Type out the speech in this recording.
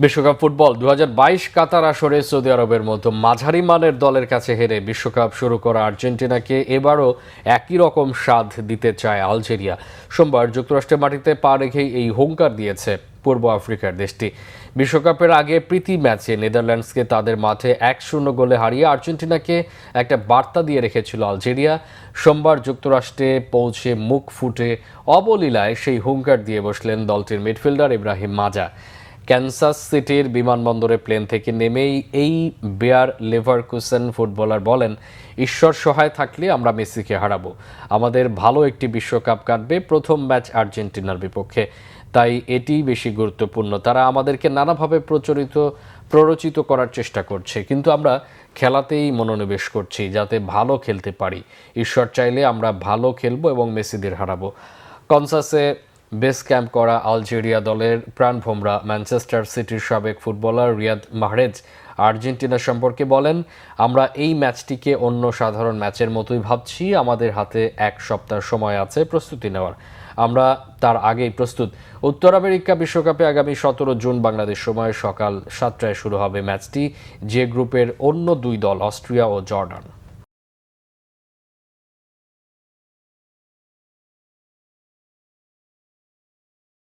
বিশ্বকাপ ফুটবল 2022 কাতার আসরে সৌদি আরবের মতো মাঝারি মানের দলের কাছে হেরে বিশ্বকাপ শুরু করা আর্জেন্টিনাকে এবারও একই রকম স্বাদ দিতে চায় আলজেরিয়া। সোমবার যুক্তরাষ্ট্রের মাটিতে পা রেখেই এই হুঙ্কার দিয়েছে পূর্ব আফ্রিকার দেশটি। বিশ্বকাপের আগে প্রীতি ম্যাচে নেদারল্যান্ডসকে তাদের মাঠে 1-0 গোলে হারিয়ে আর্জেন্টিনাকে একটা বার্তা দিয়ে রেখেছিল আলজেরিয়া। সোমবার যুক্তরাষ্ট্রে পৌঁছে মুখ ফুটে অবলীলায় সেই হুঙ্কার দিয়ে বসলেন দলটির মিডফিল্ডার ইব্রাহিম মাজা। ক্যানসাস সিটির বিমানবন্দরে প্লেন থেকে নেমেই এই বেয়ার লেভারকুসেন ফুটবলার বলেন, ঈশ্বর সহায় থাকলে আমরা মেসিকে হারাবো। আমাদের ভালো একটি বিশ্বকাপ কাটবে, প্রথম ম্যাচ আর্জেন্টিনার বিপক্ষে, তাই এটি বেশি গুরুত্বপূর্ণ। তারা আমাদেরকে নানাভাবে প্ররোচিত করার চেষ্টা করছে, কিন্তু আমরা খেলাতেই মনোনিবেশ করছি যাতে ভালো খেলতে পারি। ঈশ্বর চাইলে আমরা ভালো খেলবো এবং মেসিদের হারাবো। কনসাসে বেস ক্যাম্প করা আলজেরিয়া দলের প্রাণভোমরা ম্যানচেস্টার সিটির সাবেক ফুটবলার রিয়াদ মাহরেজ আর্জেন্টিনা সম্পর্কে বলেন, আমরা এই ম্যাচটিকে অন্য সাধারণ ম্যাচের মতোই ভাবছি। আমাদের হাতে 1 সপ্তাহ সময় আছে প্রস্তুতি নেওয়ার, আমরা তার আগেই প্রস্তুত। উত্তর আমেরিকা বিশ্বকাপে আগামী 17 জুন বাংলাদেশ সময় সকাল 7টায় শুরু হবে ম্যাচটি। যে গ্রুপের অন্য 2 দল অস্ট্রিয়া ও জর্ডান।